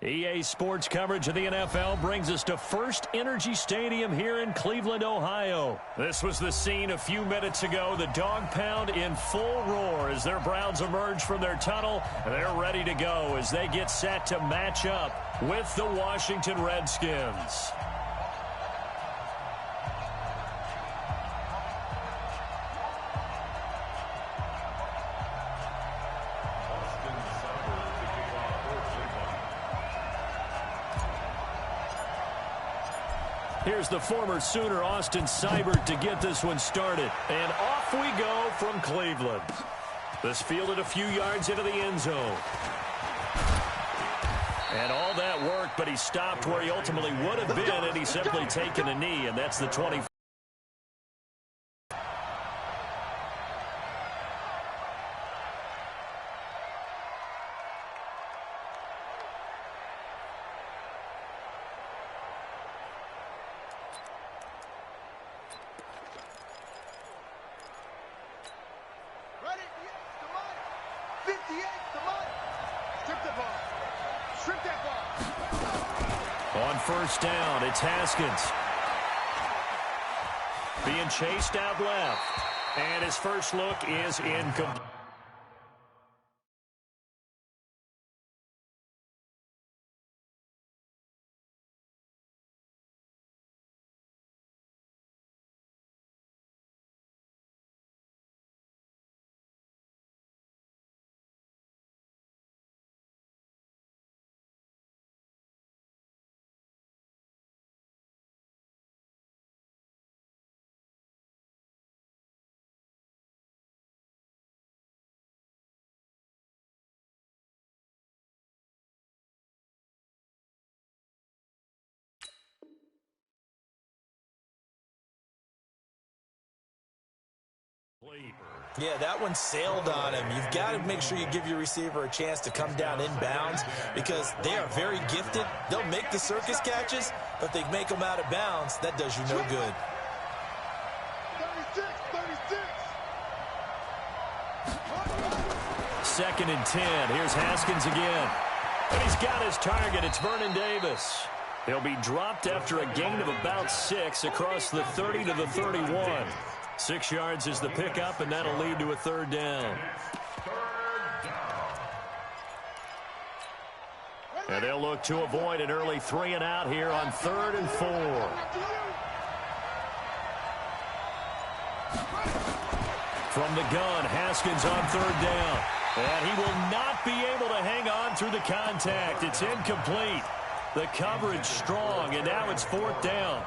EA Sports coverage of the NFL brings us to First Energy Stadium here in Cleveland, Ohio. This was the scene a few minutes ago. The dog pound in full roar as their Browns emerge from their tunnel. They're ready to go as they get set to match up with the Washington Redskins. Here's the former Sooner, Austin Seibert, to get this one started. And off we go from Cleveland. This fielded a few yards into the end zone. And all that work, but he stopped where he ultimately would have been, and he's simply taken a knee, and that's the 20. On first down, it's Haskins. Being chased out left. And his first look is incomplete. Yeah, that one sailed on him. You've got to make sure you give your receiver a chance to come down inbounds because they are very gifted. They'll make the circus catches, but if they make them out of bounds, that does you no good. 2nd and 10. Here's Haskins again. And he's got his target. It's Vernon Davis. He'll be dropped after a gain of about 6 across the 30 to the 31. 6 yards is the pickup, and that'll lead to a 3rd down. And they'll look to avoid an early 3 and out here on 3rd and 4. From the gun, Haskins on 3rd down. And he will not be able to hang on through the contact. It's incomplete. The coverage strong, and now it's 4th down.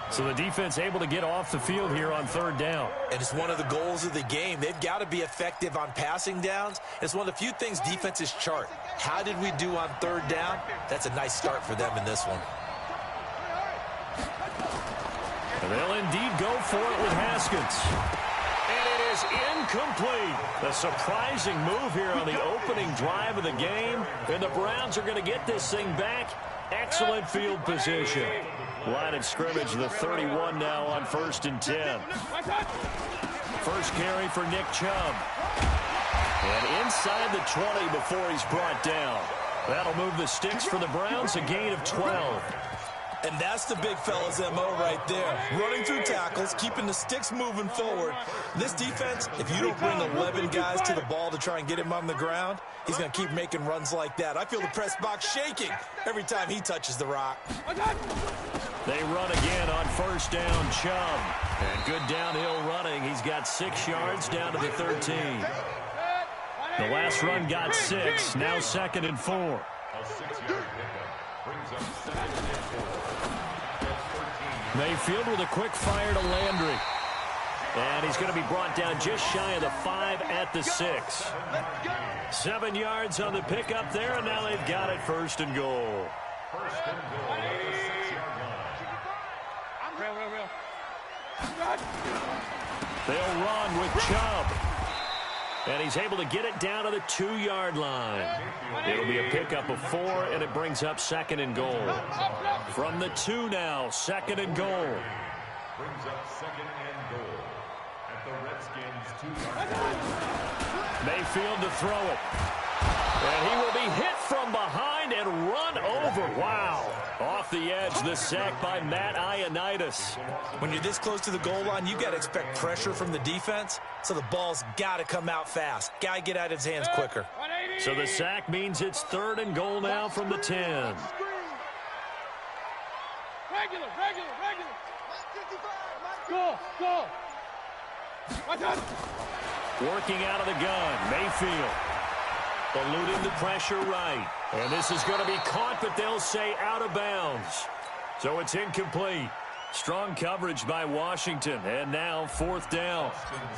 So the defense able to get off the field here on 3rd down. And it's one of the goals of the game. They've got to be effective on passing downs. It's one of the few things defenses chart. How did we do on 3rd down? That's a nice start for them in this one. And they'll indeed go for it with Haskins. And it is incomplete. A surprising move here on the opening drive of the game. And the Browns are going to get this thing back. Excellent field position. Line of scrimmage, the 31 now on 1st and 10. First carry for Nick Chubb. And inside the 20 before he's brought down. That'll move the sticks for the Browns, a gain of 12. And that's the big fella's MO right there. Running through tackles, keeping the sticks moving forward. This defense, if you don't bring 11 guys to the ball to try and get him on the ground, he's going to keep making runs like that. I feel the press box shaking every time he touches the rock. They run again on first down, Chubb. And good downhill running. He's got 6 yards down to the 13. The last run got 6. Now 2nd and 4. Mayfield with a quick fire to Landry. And he's going to be brought down just shy of the 5 at the 6. 7 yards on the pickup there, and now they've got it 1st and goal. They'll run with Chubb. And he's able to get it down to the 2-yard line. It'll be a pickup of 4, and it brings up 2nd and goal. From the 2 now, 2nd and goal. Brings up 2nd and goal at the Redskins' 2-yard line. Mayfield to throw it. And he will be hit from behind turned and run over. Wow. Off the edge, the sack by Matt Ioannidis. When you're this close to the goal line, you got to expect pressure from the defense, so the ball's got to come out fast. Got to get out of his hands quicker. So the sack means it's 3rd and goal now from the 10. Regular. Go. Working out of the gun, Mayfield. Eluding the pressure right. And this is going to be caught, but they'll say out of bounds. So it's incomplete. Strong coverage by Washington. And now 4th down.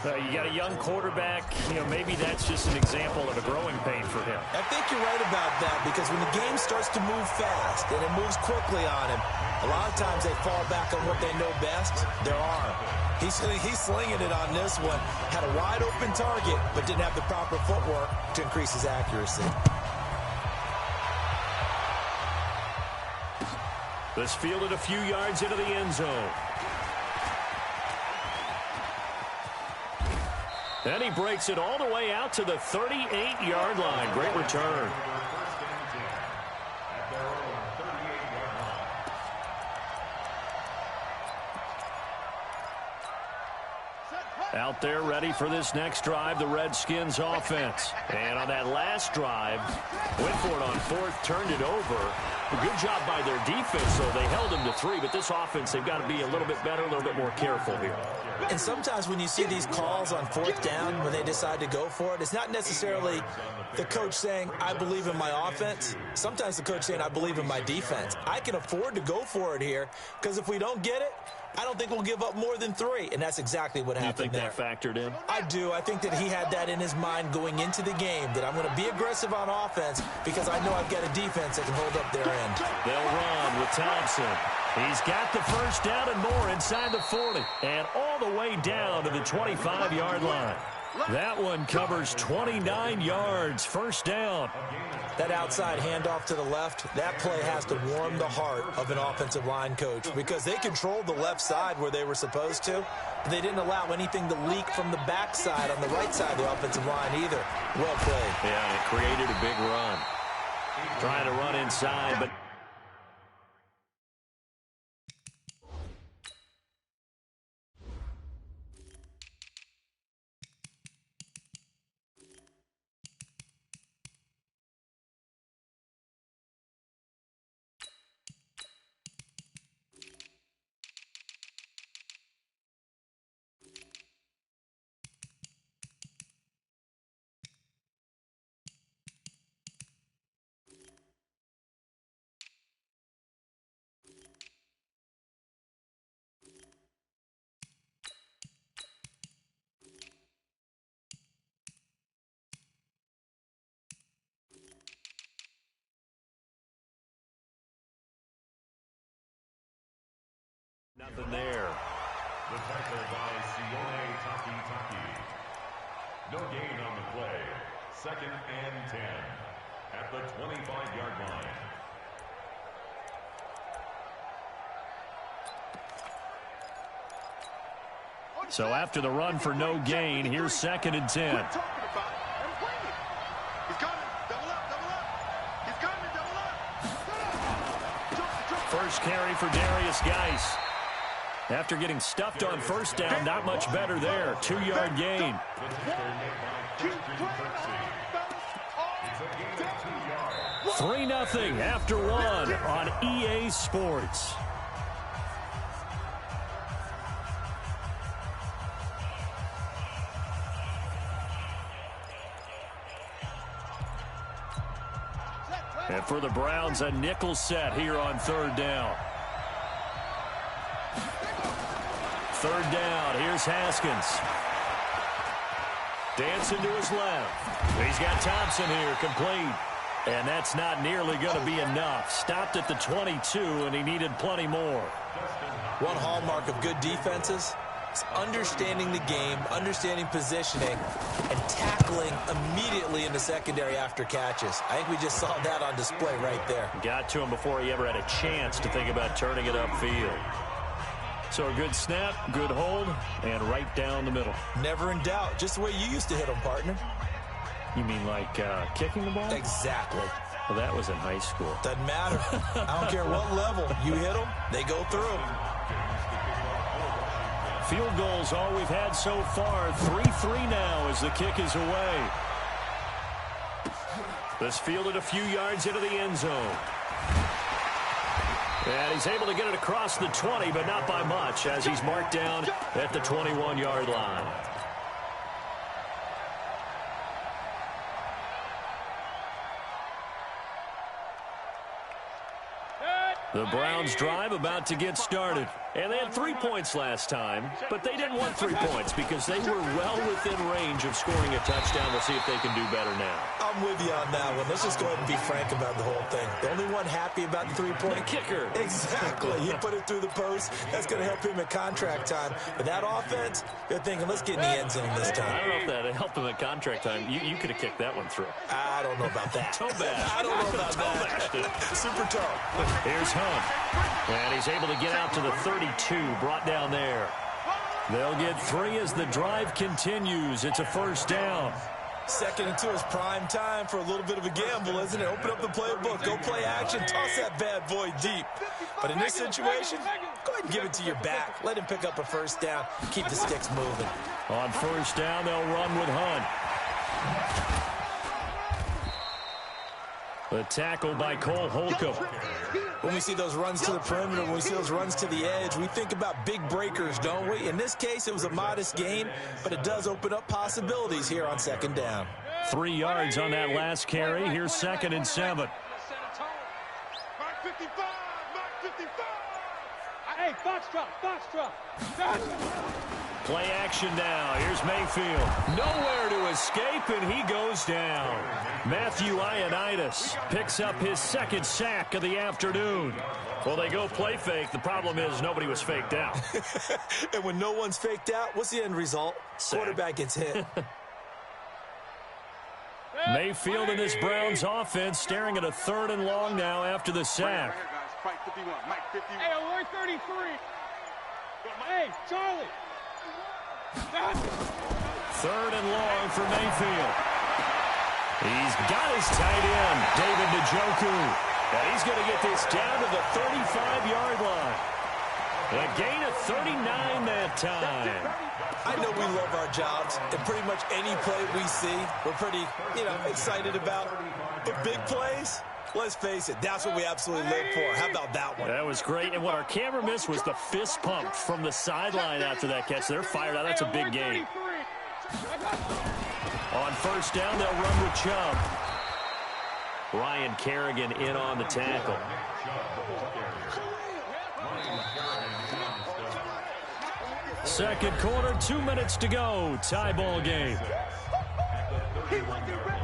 You got a young quarterback. Maybe that's just an example of a growing pain for him. I think you're right about that, because when the game starts to move fast and it moves quickly on him, a lot of times they fall back on what they know best, their arm. He's slinging it on this one. Had a wide open target, but didn't have the proper footwork to increase his accuracy. This fielded a few yards into the end zone. And he breaks it all the way out to the 38-yard line. Great return. Out there ready for this next drive, the Redskins offense. And on that last drive, went for it on 4th, turned it over. A good job by their defense, though. They held them to 3, but this offense, they've got to be a little bit better, a little bit more careful here. And sometimes when you see these calls on 4th down, when they decide to go for it, it's not necessarily the coach saying, I believe in my offense. Sometimes the coach saying, I believe in my defense. I can afford to go for it here, because if we don't get it, I don't think we'll give up more than 3, and that's exactly what happened there. You think that factored in? I do. I think that he had that in his mind going into the game, that I'm going to be aggressive on offense because I know I've got a defense that can hold up their end. They'll run with Thompson. He's got the 1st down and more inside the 40, and all the way down to the 25-yard line. That one covers 29 yards, 1st down. That outside handoff to the left, that play has to warm the heart of an offensive line coach, because they controlled the left side where they were supposed to, but they didn't allow anything to leak from the backside on the right side of the offensive line either. Well played. Yeah, and it created a big run. Trying to run inside, but nothing there. The tackle by Sione Taki. No gain on the play. 2nd and 10 at the 25-yard line. So after the run for no gain, here's 2nd and 10. First carry for Darius Geis. After getting stuffed on 1st down, not much better there. 2-yard gain. 3-0 after 1 on EA Sports. And for the Browns, a nickel set here on 3rd down. 3rd down, here's Haskins. Dancing to his left. He's got Thompson here, complete. And that's not nearly going to be enough. Stopped at the 22, and he needed plenty more. One hallmark of good defenses is understanding the game, understanding positioning, and tackling immediately in the secondary after catches. I think we just saw that on display right there. Got to him before he ever had a chance to think about turning it upfield. So a good snap, good hold, and right down the middle. Never in doubt. Just the way you used to hit them, partner. You mean like kicking the ball? Exactly. Well, that was in high school. Doesn't matter. I don't care what level. You hit them, they go through. Field goals all we've had so far. 3-3 now as the kick is away. This fielded a few yards into the end zone. And he's able to get it across the 20, but not by much, as he's marked down at the 21-yard line. The Browns drive about to get started. And they had 3 points last time, but they didn't want 3 points because they were well within range of scoring a touchdown. We'll see if they can do better now. I'm with you on that one. Let's just go ahead and be frank about the whole thing. The only one happy about the 3-point. The kicker. Exactly. He put it through the post. That's going to help him at contract time. But that offense, they're thinking, let's get in the end zone this time. I don't know if that helped him at contract time. You could have kicked that one through. I don't know about that. Toe bash. I don't know about that. Super toe. Here's Hunt. And he's able to get out to the 32, brought down there. They'll get 3 as the drive continues. It's a first down. 2nd and 2 is prime time for a little bit of a gamble, isn't it? Open up the playbook, go play action, toss that bad boy deep. But in this situation, go ahead and give it to your back. Let him pick up a first down. Keep the sticks moving. On first down, they'll run with Hunt. The tackle by Cole Holcomb. When we see those runs to the perimeter, when we see those runs to the edge, we think about big breakers, don't we? In this case, it was a modest gain, but it does open up possibilities here on 2nd down. 3 yards on that last carry. Here's 2nd and 7. Mark 55, Mark 55. Hey, Foxtrot. Play action now. Here's Mayfield. Nowhere to escape, and he goes down. Matthew Ioannidis picks up his 2nd sack of the afternoon. Well, they go play fake. The problem is nobody was faked out. And when no one's faked out, what's the end result? Sack. Quarterback gets hit. Mayfield and this Browns offense staring at a 3rd and long now after the sack. Hey, alert 33. Hey, Charlie. 3rd and long for Mayfield. He's got his tight end, David Njoku. And he's going to get this down to the 35-yard line. A gain of 39 that time. I know we love our jobs, and pretty much any play we see, we're pretty, excited about. But big plays, let's face it, that's what we absolutely live for. How about that one? That was great. And what our camera missed was the fist pump from the sideline after that catch. They're fired out. That's a big game. On first down, they'll run with Chubb. Ryan Kerrigan in on the tackle. Second quarter, 2 minutes to go. Tie ball game. He wasn't ready.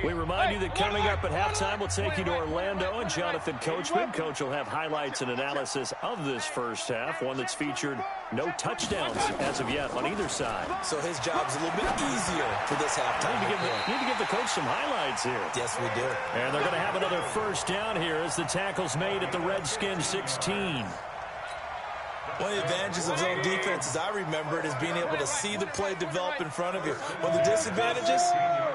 We remind you that coming up at halftime, we'll take you to Orlando and Jonathan Coachman. Coach will have highlights and analysis of this first half, one that's featured no touchdowns as of yet on either side. So his job's a little bit easier for this halftime. Need to give the coach some highlights here. Yes, we do. And they're going to have another first down here as the tackle's made at the Redskins 16. One of the advantages of zone defense, as I remember it, is being able to see the play develop in front of you. One of the disadvantages,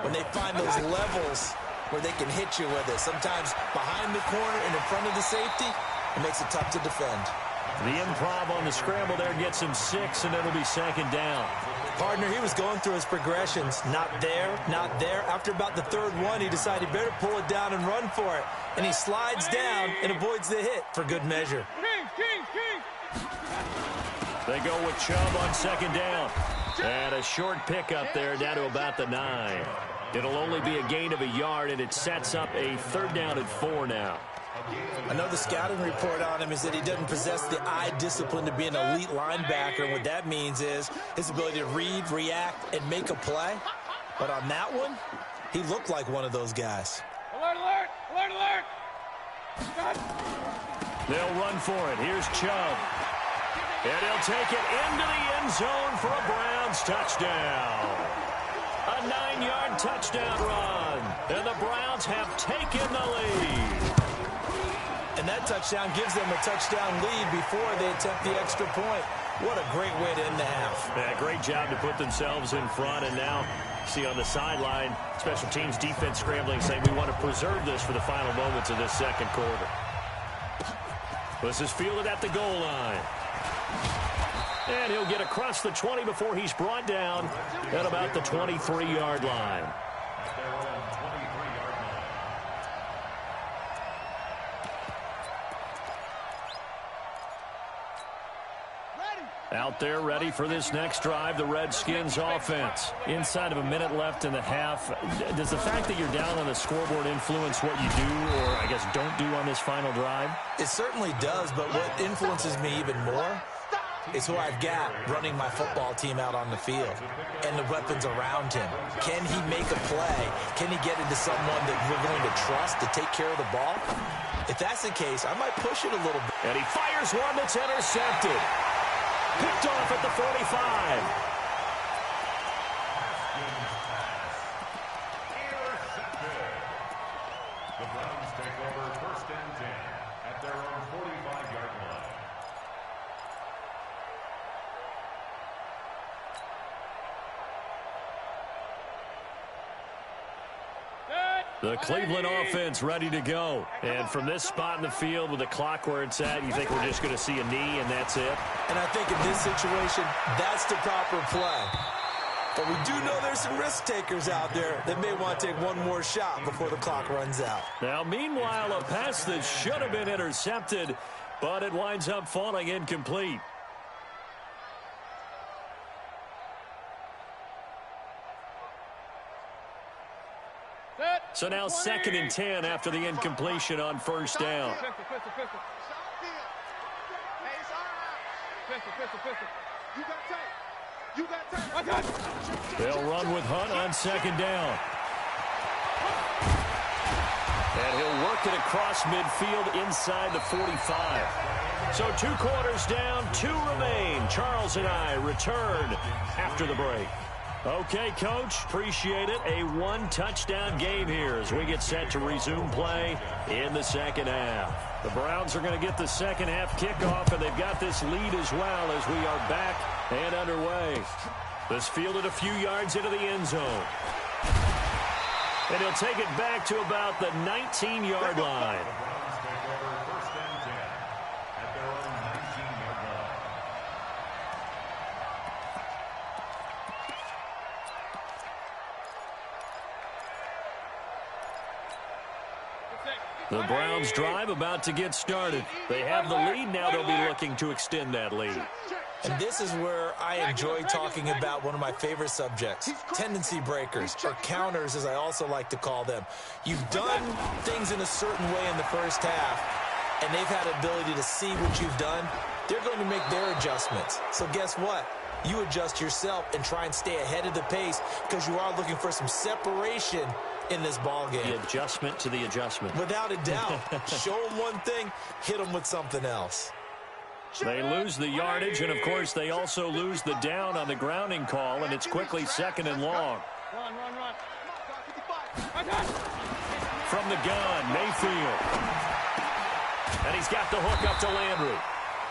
when they find those levels where they can hit you with it, sometimes behind the corner and in front of the safety, it makes it tough to defend. The improv on the scramble there gets him 6, and it'll be 2nd down. Partner, he was going through his progressions. Not there, not there. After about the 3rd one, he decided better pull it down and run for it. And he slides down and avoids the hit for good measure. King. They go with Chubb on 2nd down. And a short pickup there down to about the 9. It'll only be a gain of a yard, and it sets up a 3rd down and 4 now. I know the scouting report on him is that he doesn't possess the eye discipline to be an elite linebacker. And what that means is his ability to read, react, and make a play. But on that one, he looked like one of those guys. Alert. They'll run for it. Here's Chubb. And he'll take it into the end zone for a Browns touchdown. A 9-yard touchdown run. And the Browns have taken the lead. And that touchdown gives them a touchdown lead before they attempt the extra point. What a great way to end the half. Yeah, great job to put themselves in front. And now, see on the sideline, special teams defense scrambling, saying we want to preserve this for the final moments of this second quarter. This is fielded at the goal line. And he'll get across the 20 before he's brought down at about the 23-yard line. Out there ready for this next drive, the Redskins offense. Inside of a minute left in the half, does the fact that you're down on the scoreboard influence what you do or, I guess, don't do on this final drive? It certainly does, but what influences me even more is who I've got running my football team out on the field and the weapons around him. Can he make a play? Can he get into someone that we're going to trust to take care of the ball? If that's the case, I might push it a little bit. And he fires one that's intercepted. Picked off at the 45. The Browns take over 1st and 10 at their own 45-yard line. The Cleveland offense ready to go. And from this spot in the field with the clock where it's at, you think we're just going to see a knee and that's it? And I think in this situation, that's the proper play. But we do know there's some risk takers out there that may want to take one more shot before the clock runs out. Now, meanwhile, a pass that should have been intercepted, but it winds up falling incomplete. So now 2nd and 10 after the incompletion on 1st down. They'll run with Hunt on 2nd down. And he'll work it across midfield inside the 45. So 2 quarters down, 2 remain. Charles and I return after the break. Okay, Coach, appreciate it. A 1-touchdown game here as we get set to resume play in the second half. The Browns are going to get the second half kickoff, and they've got this lead as well as we are back and underway. This fielded a few yards into the end zone. And he'll take it back to about the 19-yard line. The Browns drive about to get started. They have the lead. Now they'll be looking to extend that lead. And this is where I enjoy talking about one of my favorite subjects, tendency breakers, or counters as I also like to call them. You've done things in a certain way in the first half, and they've had the ability to see what you've done. They're going to make their adjustments. So guess what? You adjust yourself and try and stay ahead of the pace because you are looking for some separation in this ball game. The adjustment to the adjustment. Without a doubt. Show them one thing, hit them with something else. They lose the yardage, and, of course, they also lose the down on the grounding call, and it's quickly 2nd and long. Run. From the gun, Mayfield. And he's got the hook up to Landry.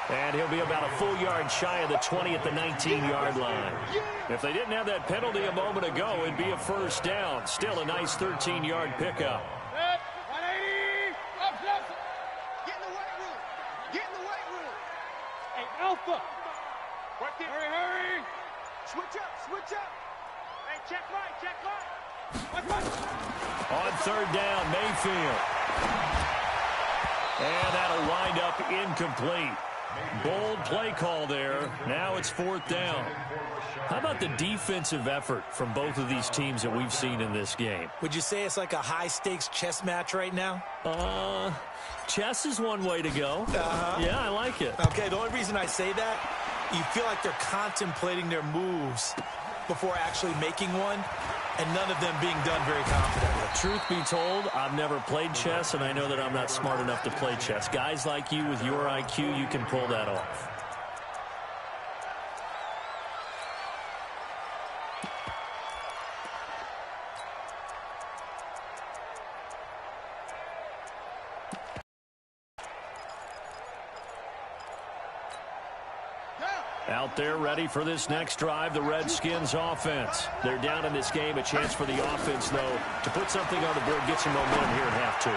And he'll be about a full yard shy of the 20 at the 19-yard line. If they didn't have that penalty a moment ago, it'd be a 1st down. Still a nice 13-yard pickup. 180. Up. Get in the weight room. Hey, Alpha. Right there. Hurry. Switch up. Hey, check right. On 3rd down, Mayfield. And that'll wind up incomplete. Bold play call there. Now it's 4th down. How about the defensive effort from both of these teams that we've seen in this game? Would you say it's like a high-stakes chess match right now? Chess is one way to go. Yeah, I like it. Okay, the only reason I say that, you feel like they're contemplating their moves before actually making one, and none of them being done very confidently. Truth be told, I've never played chess, and I know that I'm not smart enough to play chess. Guys like you with your IQ, you can pull that off. Out there ready for this next drive, the Redskins offense. They're down in this game. A chance for the offense, though, to put something on the board, get some momentum here at half 2.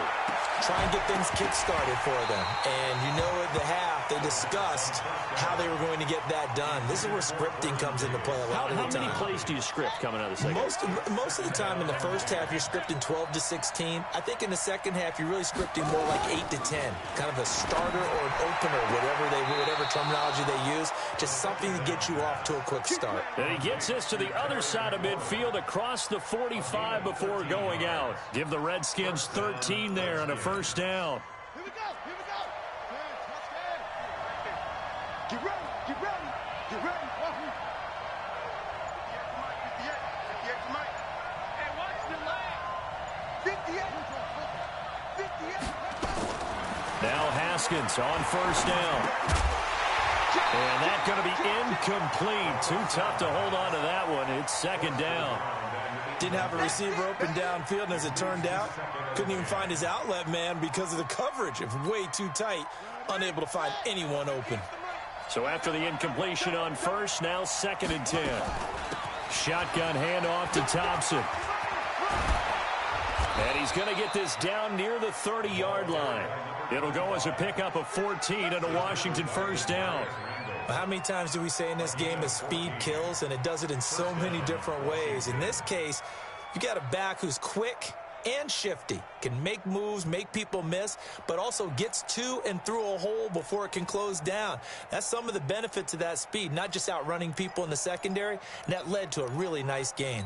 Try and get things kick-started for them. And you know at the half, they discussed how they were going to get that done. This is where scripting comes into play a lot of the time. How many plays do you script coming out of the second? Most of the time in the first half, you're scripting 12 to 16. I think in the second half, you're really scripting more like 8 to 10. Kind of a starter or an opener, whatever terminology they use. Just something to get you off to a quick start. And he gets us to the other side of midfield across the 45 before going out. Give the Redskins 13 there on a first down. Here we go. Get ready. Get ready. 58 to Mike. Hey, watch the line. 58. Now Haskins on first down. And that's going to be incomplete. Too tough to hold on to that one. It's second down. Didn't have a receiver open downfield, and as it turned out, couldn't even find his outlet man because of the coverage. It's way too tight, unable to find anyone open. So after the incompletion on first, now 2nd and 10. Shotgun handoff to Thompson. And he's going to get this down near the 30-yard line. It'll go as a pickup of 14 and a Washington first down. How many times do we say in this game that speed kills, and it does it in so many different ways? In this case, you got a back who's quick and shifty, can make moves, make people miss, but also gets to and through a hole before it can close down. That's some of the benefits of that speed, not just outrunning people in the secondary, and that led to a really nice gain.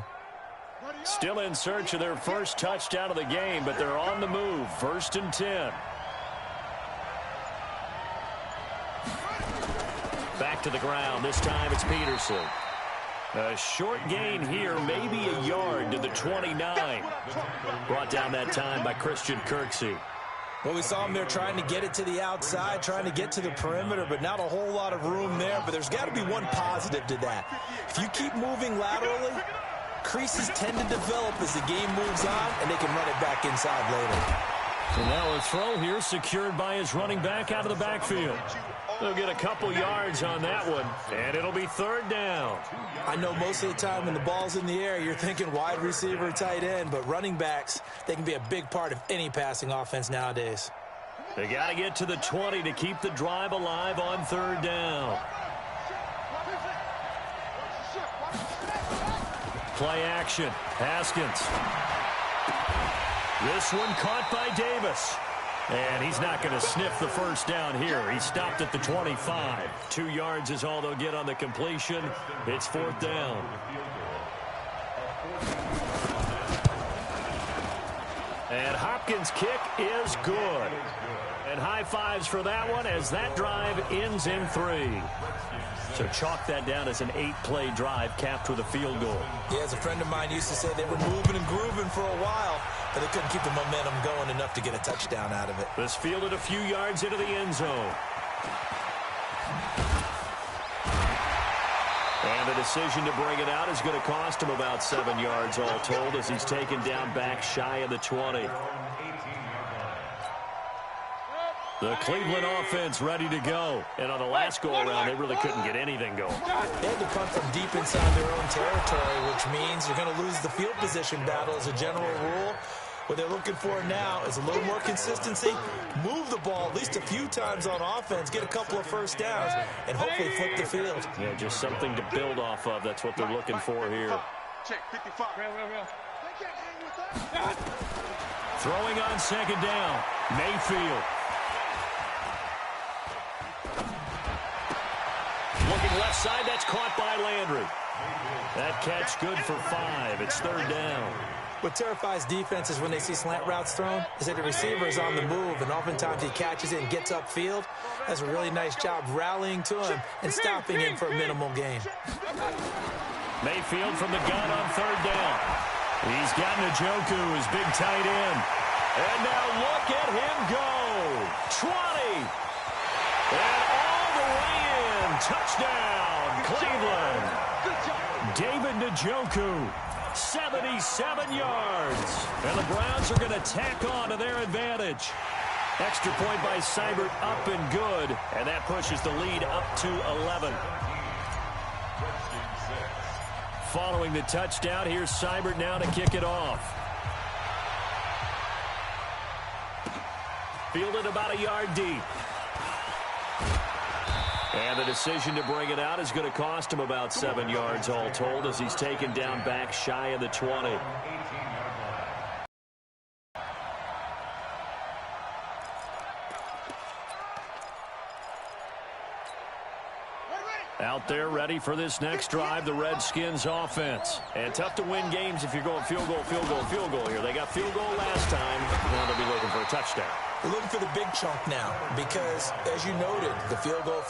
Still in search of their first touchdown of the game, but they're on the move. 1st and 10. Back to the ground. This time it's Peterson. A short gain here, maybe a yard to the 29. Brought down that time by Christian Kirksey. Well, we saw him there trying to get it to the outside, trying to get to the perimeter, but not a whole lot of room there. But there's got to be one positive to that. If you keep moving laterally, creases tend to develop as the game moves on, and they can run it back inside later. And now a throw here secured by his running back out of the backfield. They'll get a couple yards on that one, and it'll be 3rd down. I know most of the time when the ball's in the air, you're thinking wide receiver, tight end, but running backs, they can be a big part of any passing offense nowadays. They got to get to the 20 to keep the drive alive on 3rd down. Play action. Haskins. This one caught by Davis. And he's not going to sniff the first down here. He stopped at the 25. 2 yards is all they'll get on the completion. It's 4th down. And Hopkins' kick is good. And high fives for that one as that drive ends in 3. So chalk that down as an 8-play drive capped with a field goal. Yeah, as a friend of mine used to say, they were moving and grooving for a while, but they couldn't keep the momentum going enough to get a touchdown out of it. This fielded a few yards into the end zone. And the decision to bring it out is going to cost him about 7 yards all told as he's taken down back shy of the 20. The Cleveland offense ready to go. And on the last go-around, they really couldn't get anything going. They had to punt from deep inside their own territory, which means you're going to lose the field position battle as a general rule. What they're looking for now is a little more consistency, move the ball at least a few times on offense, get a couple of first downs, and hopefully flip the field. Yeah, just something to build off of. That's what they're looking for here. Check 55. Throwing on 2nd down, Mayfield. Looking left side, that's caught by Landry. That catch good for 5. It's 3rd down. What terrifies defenses when they see slant routes thrown is that the receiver is on the move, and oftentimes he catches it and gets upfield. Does a really nice job rallying to him and stopping him for a minimal gain. Mayfield from the gun on 3rd down. He's got Njoku, his big tight end. And now look at him go. 20. And all the way in. Touchdown, Cleveland. David Njoku. 77 yards. And the Browns are going to tack on to their advantage. Extra point by Seibert up and good. And that pushes the lead up to 11. following the touchdown, here's Seibert now to kick it off. Fielded about a yard deep. And the decision to bring it out is going to cost him about 7 yards all told as he's taken down back shy of the 20. Out there ready for this next drive, the Redskins offense. And tough to win games if you're going field goal, field goal, field goal here. They got field goal last time. Now they'll be looking for a touchdown. We're looking for the big chunk now because, as you noted, the field goal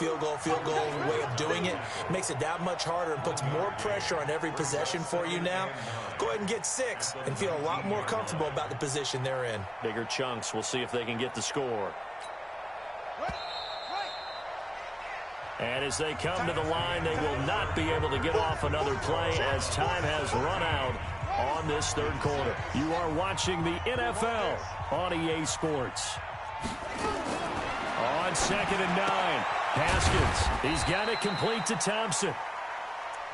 way of doing it makes it that much harder and puts more pressure on every possession for you now. Go ahead and get 6 and feel a lot more comfortable about the position they're in. Bigger chunks. We'll see if they can get the score. And as they come to the line, they will not be able to get off another play as time has run out on this third quarter. You are watching the NFL on EA Sports. On 2nd and 9, Haskins. He's got it complete to Thompson.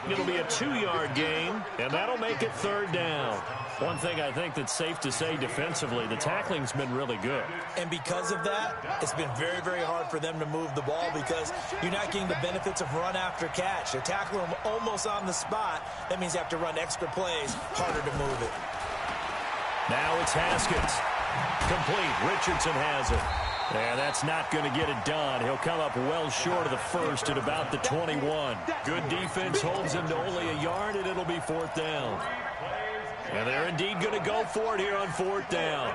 It'll be a 2-yard gain, and that'll make it 3rd down. One thing I think that's safe to say defensively, the tackling's been really good. And because of that, it's been very, very hard for them to move the ball because you're not getting the benefits of run after catch. They're tackling them almost on the spot. That means you have to run extra plays, harder to move it. Now it's Haskins. Complete. Richardson has it. And that's not going to get it done. He'll come up well short of the first at about the 21. Good defense holds him to only a yard, and it'll be 4th down. And they're indeed going to go for it here on 4th down.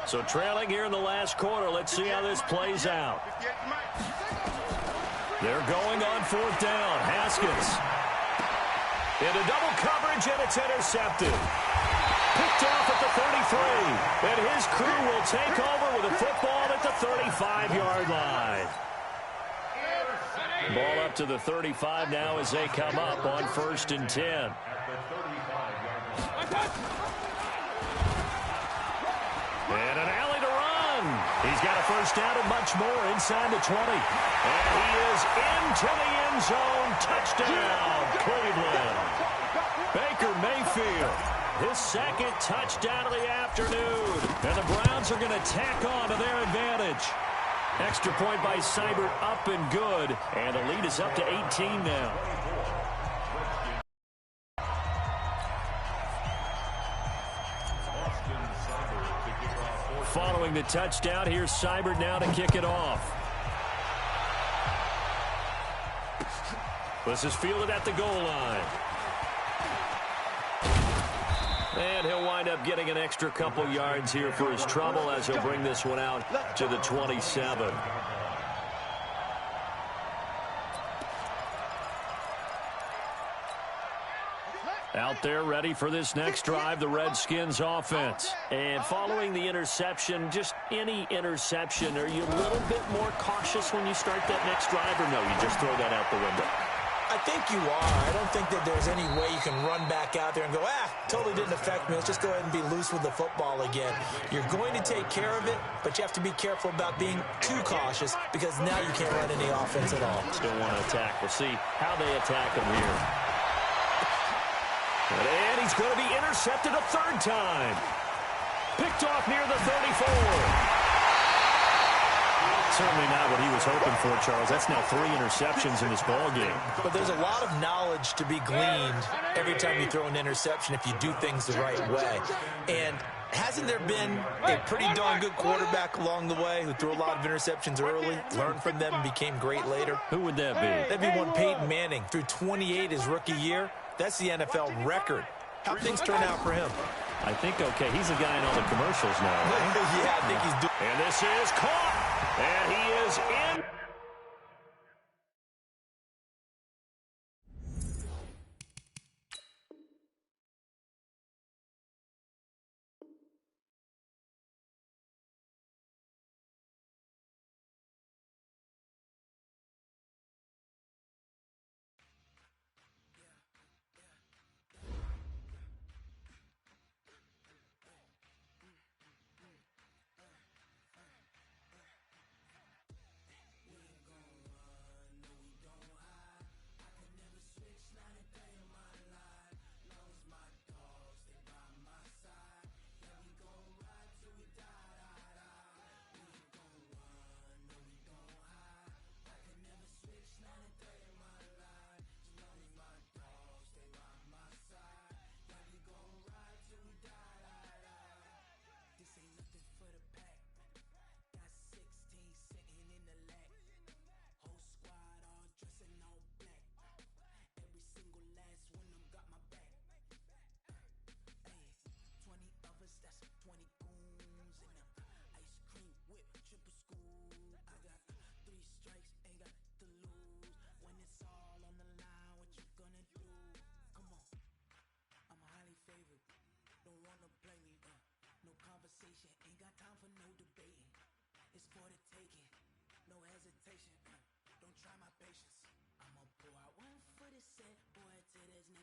So trailing here in the last quarter. Let's see how this plays out. They're going on 4th down. Haskins. Into double coverage, and it's intercepted. Picked off at the 33. And his crew will take over with a football at the 35-yard line. Ball up to the 35 now as they come up on 1st and 10. And an alley to run. He's got a 1st down and much more inside the 20. And he is into the end zone. Touchdown, Cleveland. Baker Mayfield. His 2nd touchdown of the afternoon. And the Browns are going to tack on to their advantage. Extra point by Seibert up and good. And the lead is up to 18 now. Following the touchdown, here's Seibert now to kick it off. This is fielded at the goal line. And he'll wind up getting an extra couple yards here for his trouble as he'll bring this one out to the 27. Out there ready for this next drive, the Redskins offense. And following the interception, just any interception, are you a little bit more cautious when you start that next drive, or no, you just throw that out the window? I think you are. I don't think that there's any way you can run back out there and go, totally didn't affect me. Let's just go ahead and be loose with the football again. You're going to take care of it, but you have to be careful about being too cautious because now you can't run any offense at all. Still want to attack. We'll see how they attack him here. And he's going to be intercepted a 3rd time. Picked off near the 34. Certainly not what he was hoping for, Charles. That's now 3 interceptions in this ball game. But there's a lot of knowledge to be gleaned every time you throw an interception if you do things the right way. And hasn't there been a pretty darn good quarterback along the way who threw a lot of interceptions early, learned from them, and became great later? Who would that be? That'd be one Peyton Manning. Threw 28 his rookie year. That's the NFL record. How things turn out for him? I think, okay, he's a guy in all the commercials now, right? Yeah, I think he's doing. And this is caught. And he is in.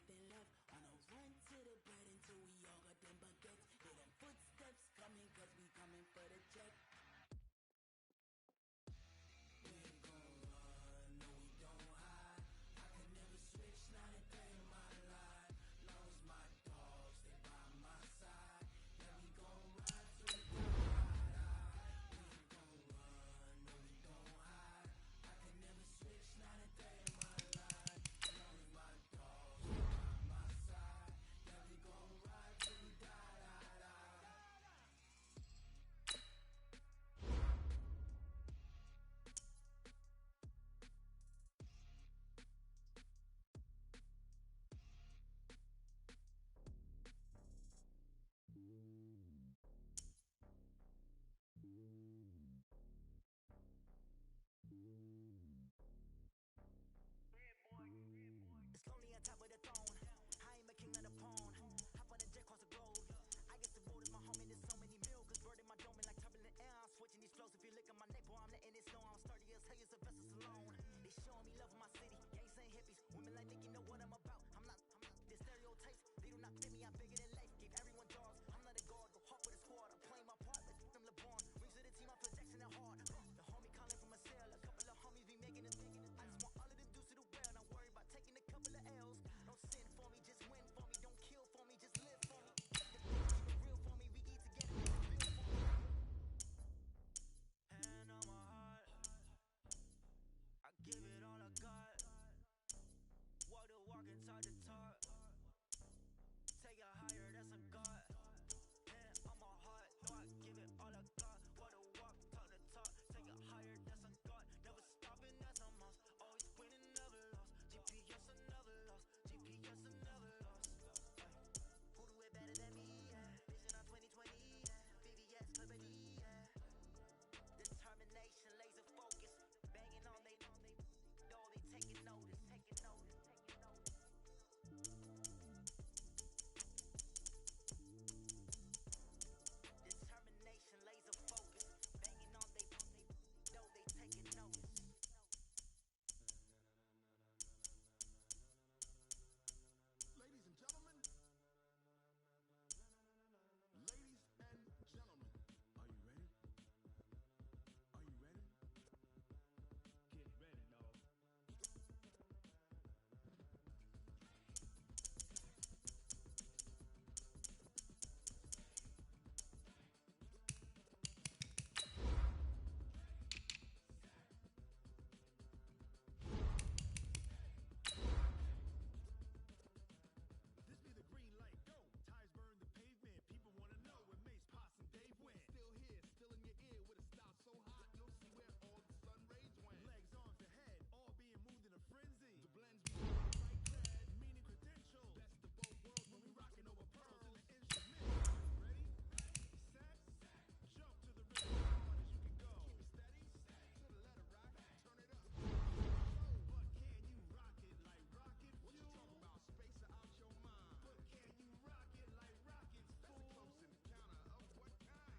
nothing left. Wanna run to the bread until we all got them baguettes. Hear them footsteps coming, cause we coming for the check. We ain't gon' run, no we don't hide. I can never switch, not a day in my life. Long as my dogs stay by my side. Yeah, we gon' ride till we die. We ain't gon' run, no we don't hide. I can never switch, not a day in my life. Long as my dogs stay by my side. Yeah, we gon' ride till we die. It's lonely on top of the throne. I am a king of the pawn. Hop on the jet across the globe. I guess the road is my home and there's so many mil. Cause bird in my dome and like turbulent air. I'm switching these flows. If you look at my neck, boy, I'm letting it snow. I'm sturdy as hell as a vessel alone. They showing me love in my city. Gangs saying hippies. Women like Nick, you know what I'm about. I'm not the stereotypes. They do not fit me. I'm bigger than life. Gave everyone dogs. I'm not a guard. Go hard with the squad. I'm playing my part. Let's them LeBron. Rings to the team. I'm Jackson and hard. The homie calling from a cell. A couple of homies be making a thing. I just want all of them dudes to the well. Not worry about taking a couple of L's. Don't sin for me, just win for me. Don't kill for me, just live for me. Keep it real for me. We eat together. Build for me. Hand on my heart. I give it all I got. Walk the walk and talk the talk. Take it higher, that's a God. Hand on my heart. No, I give it all I got. Walk the walk, talk the talk. Take it higher, that's a God. Never stopping, that's a must. Always winning, never lost. GPS, I never lost. GPS, I never lost. Who do it better than me? Yeah. Vision on 2020. Yeah. VVS, Liberty. Yeah. Determination, laser focus. Banging on they know they taking notice. Taking notice. Taking notice. Determination, laser focus. Banging on they know they taking notice. Ladies and gentlemen. Ladies and gentlemen. Are you ready? Are you ready? Get ready, dog. This be the green light, go. Tires burn the pavement. People wanna know where Mace, Pops, and Dave went. Still here, still in your ear with a style so hot. You'll see where all the sun rays went. Legs, arms, and head, all being moved in a frenzy. The blends we use the right cred, meaning credentials. Best of both worlds when we rocking over pearls in the instrument. Ready? Set? Jump to the rhythm as hard as you can go. Keep it steady, to the letter rock, turn it up. But can you rock it like rocket fuel? What you talking about? Spacer out your mind. But can you rock it like rockets, fool? That's a close encounter of what kind?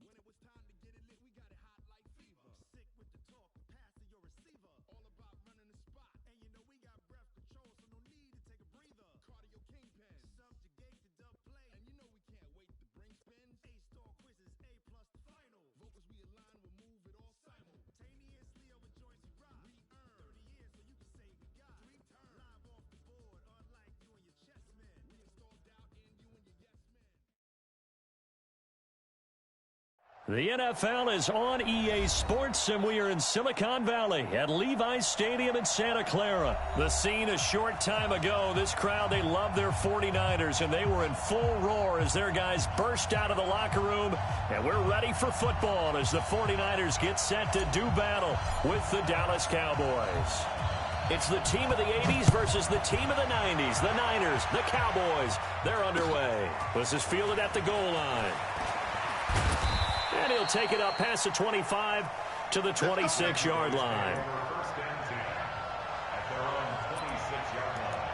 When it was time to get it lit, we got it hot like fever. Sick with the talk, the pass to your receiver. All about running the spot. And you know we got breath control, so no need to take a breather. Cardio kingpin, subjugate the dub play. And you know we can't wait to bring spins. A-star quizzes, A+ the final. Vocals we align, we'll move it all simultaneously over joints we rock. We earn 30 years, so you can say we got 3 turns. Live off the board, unlike you and your chess men. We install doubt in you and your yes men. The NFL is on EA Sports, and we are in Silicon Valley at Levi's Stadium in Santa Clara. The scene a short time ago, this crowd, they love their 49ers, and they were in full roar as their guys burst out of the locker room, and we're ready for football as the 49ers get set to do battle with the Dallas Cowboys. It's the team of the 80s versus the team of the 90s. The Niners, the Cowboys, they're underway. This is fielded at the goal line. And he'll take it up past the 25 to the 26-yard line. First and 10 at their own 26-yard line.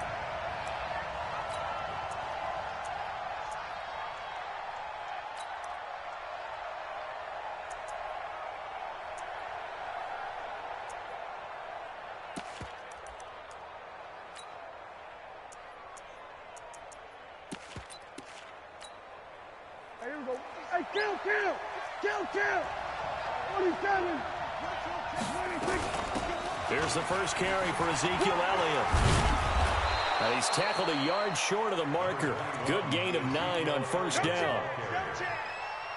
Kill! 27. 26. Here's the first carry for Ezekiel Elliott. And he's tackled a yard short of the marker. Good gain of 9 on first down.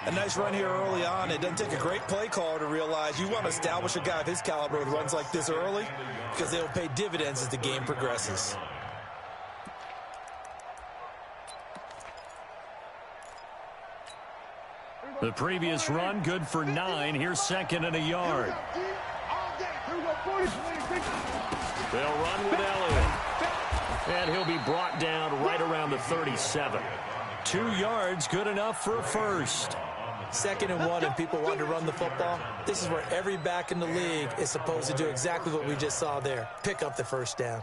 A nice run here early on. It doesn't take a great play caller to realize you want to establish a guy of his caliber with runs like this early because they'll pay dividends as the game progresses. The previous run, good for 9. Here's second and a yard. They'll run with Elliott. And he'll be brought down right around the 37. 2 yards, good enough for a first. 2nd and 1, and people want to run the football. This is where every back in the league is supposed to do exactly what we just saw there. Pick up the first down.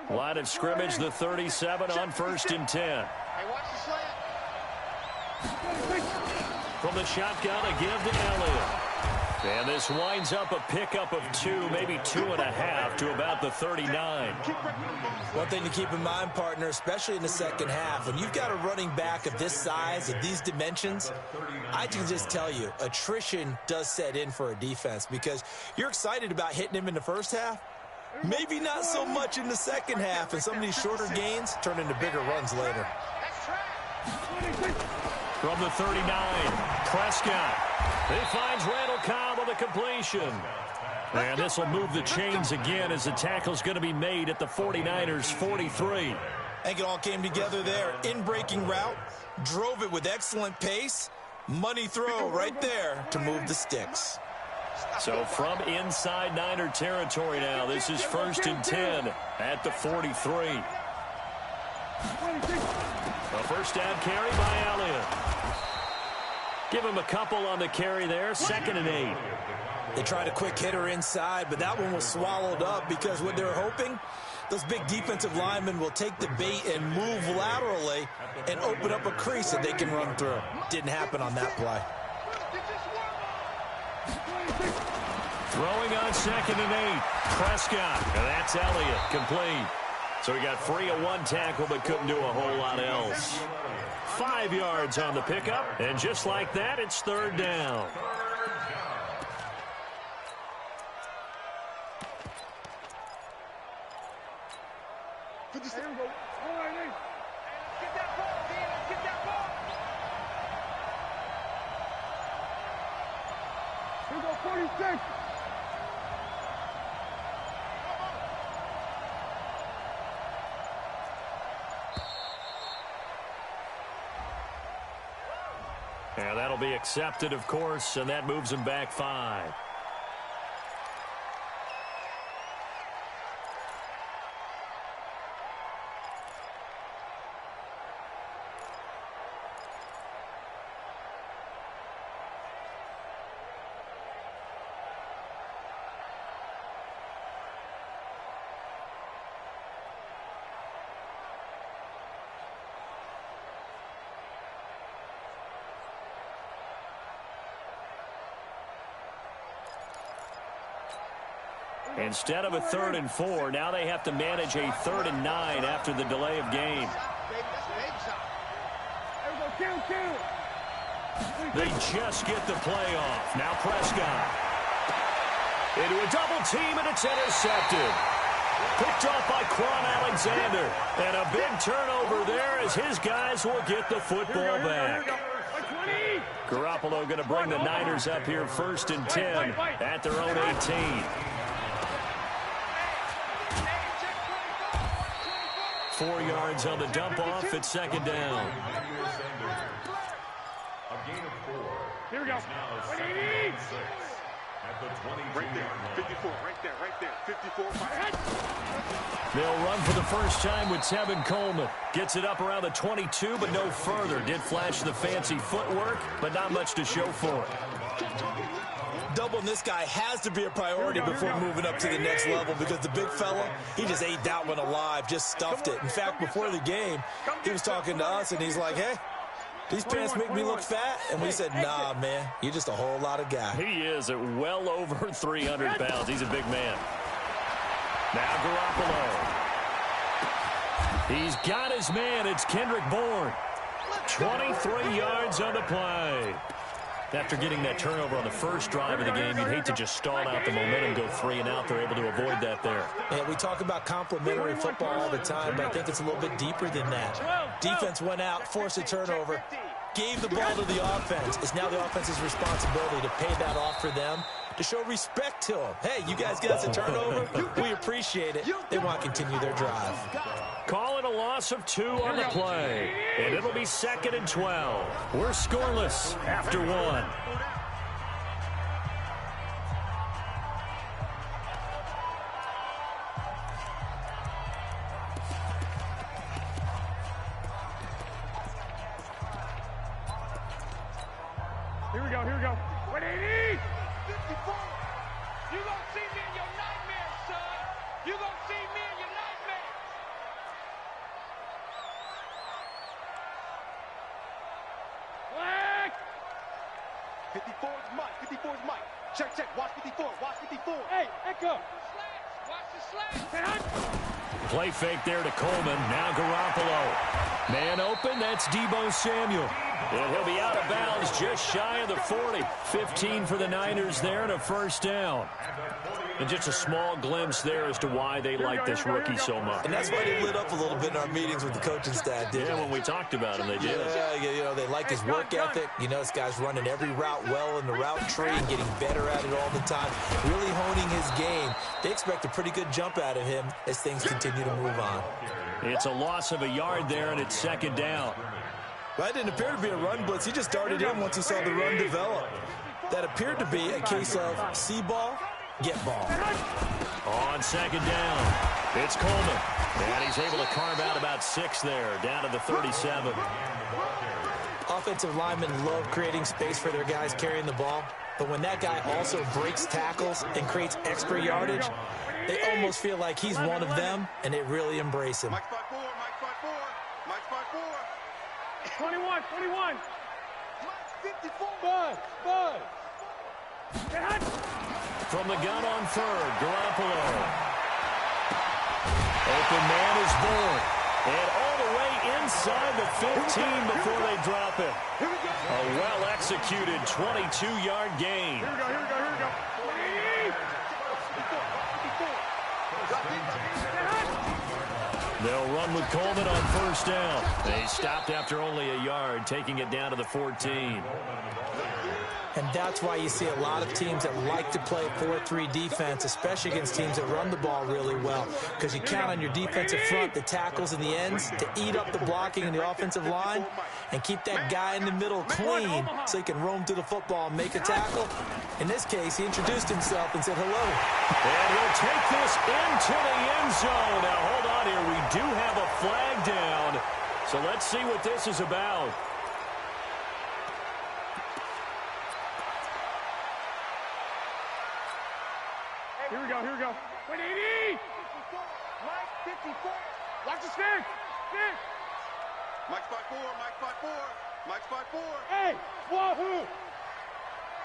Line of scrimmage, the 37 on 1st and 10. Hey, watch the slant. From the shotgun, a give to Elliott. And this winds up a pickup of 2, maybe 2.5 to about the 39. One thing to keep in mind, partner, especially in the second half, when you've got a running back of this size, of these dimensions, I can just tell you, attrition does set in for a defense because you're excited about hitting him in the first half. Maybe not so much in the second half, and some of these shorter gains turn into bigger runs later. From the 39, Prescott. He finds Randall Cobb with a completion. And this will move the chains again as the tackle's going to be made at the 49ers' 43. I think it all came together there. In-breaking route, drove it with excellent pace. Money throw right there to move the sticks. So from inside Niner territory now, this is 1st and 10 at the 43. A first down carry by Elliott. Give him a couple on the carry there, 2nd and 8. They tried a quick hitter inside, but that one was swallowed up because what they're hoping, those big defensive linemen will take the bait and move laterally and open up a crease that they can run through. Didn't happen on that play. Throwing on 2nd and 8. Prescott. And that's Elliott. Complete. So he got free of 1 tackle but couldn't do a whole lot else. 5 yards on the pickup. And just like that, it's 3rd down. Here we go, 46. And that'll be accepted, of course, and that moves him back 5. Instead of a 3rd and 4, now they have to manage a 3rd and 9 after the delay of game. They just get the play off. Now Prescott. Into a double team, and it's intercepted. Picked off by Quan Alexander. And a big turnover there as his guys will get the football back. Garoppolo going to bring the Niners up here 1st and 10 at their own 18. 4 yards on the dump off at 2nd down. Here we go. Right there, 54, right there, 54. They'll run for the first time with Tevin Coleman. Gets it up around the 22, but no further. Did flash the fancy footwork, but not much to show for it. Doubling this guy has to be a priority before moving up to the next level because the big fella, he just ate that one alive, just stuffed it. In fact, before the game, he was talking to us, and he's like, hey, These pants make me look fat. And we said, nah, man, you're just a whole lot of guy. He is at well over 300 pounds. He's a big man. Now Garoppolo. He's got his man. It's Kendrick Bourne. 23 yards on the play. After getting that turnover on the first drive of the game, you'd hate to just stall out the momentum, go 3 and out. They're able to avoid that there. Yeah, we talk about complementary football all the time, but I think it's a little bit deeper than that. Defense went out, forced a turnover, gave the ball to the offense. It's now the offense's responsibility to pay that off for them, to show respect to them. Hey, you guys got us a turnover. We appreciate it. They want to continue their drive. Call it a loss of 2 on the play, and it'll be 2nd and 12. We're scoreless after 1. Here we go. 180! 54! You gonna see me in your nightmares, son! You gonna see me in your nightmares! Flag! 54 is Mike. 54 is Mike. Check. Watch 54. Watch 54. Hey, Echo! Watch the slash! Play fake there to Coleman. Now Garoppolo. Man open, that's Deebo Samuel. And he'll be out of bounds just shy of the 40. 15 for the Niners there and a first down. And just a small glimpse there as to why they like this rookie so much. And that's why they lit up a little bit in our meetings with the coaching staff, didn't Yeah, when we talked about him, they did. Yeah, you know, they like his work ethic. You know, this guy's running every route well in the route tree and getting better at it all the time, really honing his game. They expect a pretty good jump out of him as things continue to move on. It's a loss of a yard there, and it's 2nd down. That didn't appear to be a run blitz. He just darted in once he saw the run develop. That appeared to be a case of see ball, get ball. On 2nd down, it's Coleman. And he's able to carve out about 6 there, down to the 37. Offensive linemen love creating space for their guys carrying the ball. But when that guy also breaks tackles and creates extra yardage, they almost feel like he's one of them, and they really embrace him. Mike 5-4. Mike 5-4. Mike 5-4. 21! Mike 54. Bud! From the gun on 3rd, Garoppolo. Open man is Bourne. And all the way inside the 15 before they drop it. A well-executed 22-yard gain. Here we go. 180! They'll run with Coleman on 1st down. They stopped after only a yard, taking it down to the 14. And that's why you see a lot of teams that like to play 4-3 defense, especially against teams that run the ball really well, because you count on your defensive front, the tackles and the ends, to eat up the blocking in the offensive line and keep that guy in the middle clean so he can roam through the football and make a tackle. In this case, he introduced himself and said hello. And he'll take this into the end zone. Now, hold on here. We do have a flag down, so let's see what this is about. Here we go. 180! Mike 54. Watch the stick! Mike 5-4. Mike 5-4. Mike 5-4. Hey! Wahoo!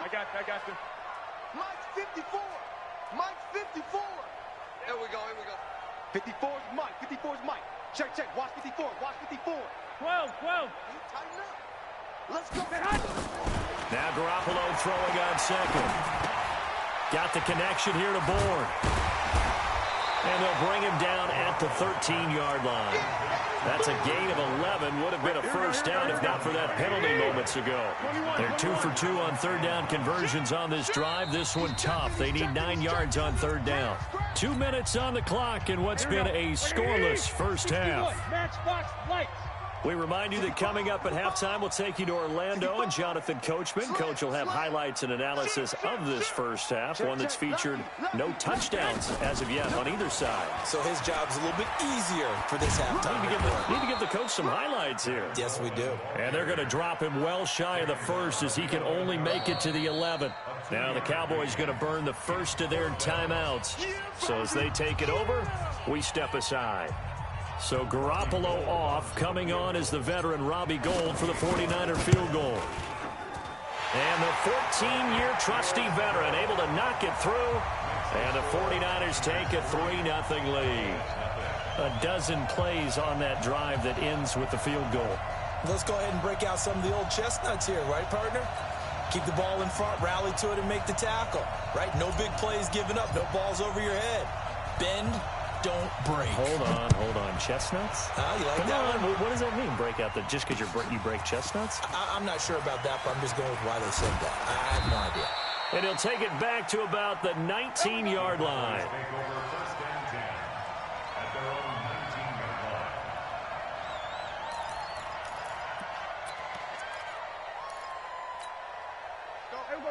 I got you. Mike 54. Mike 54. Here we go. 54 is Mike. 54 is Mike. Check. Watch 54. Watch 54. 12! Tighten up. Let's go. Now Garoppolo throwing on 2nd. Got the connection here to Bourne. And they'll bring him down at the 13-yard line. That's a gain of 11. Would have been a first down if not for that penalty moments ago. They're 2 for 2 on 3rd down conversions on this drive. This one tough. They need 9 yards on 3rd down. 2 minutes on the clock in what's been a scoreless first half. Matchbox lights! We remind you that coming up at halftime, we'll take you to Orlando and Jonathan Coachman. Coach will have highlights and analysis of this first half, one that's featured no touchdowns as of yet on either side. So his job's a little bit easier for this halftime. Need to give the coach some highlights here. Yes, we do. And they're going to drop him well shy of the 1st as he can only make it to the 11. Now the Cowboys going to burn the first of their timeouts. So as they take it over, we step aside. So Garoppolo off. Coming on is the veteran Robbie Gould for the 49er field goal. And the 14-year trusty veteran able to knock it through. And the 49ers take a 3-0 lead. A dozen plays on that drive that ends with the field goal. Let's go ahead and break out some of the old chestnuts here, right, partner? Keep the ball in front, rally to it, and make the tackle, right? No big plays given up, no balls over your head. Bend, don't break. Hold on. Chestnuts? You like that one? What does that mean, break out the, just because you break chestnuts? I'm not sure about that, but I'm just going with why they said that. I have no idea. And he'll take it back to about the 19-yard line.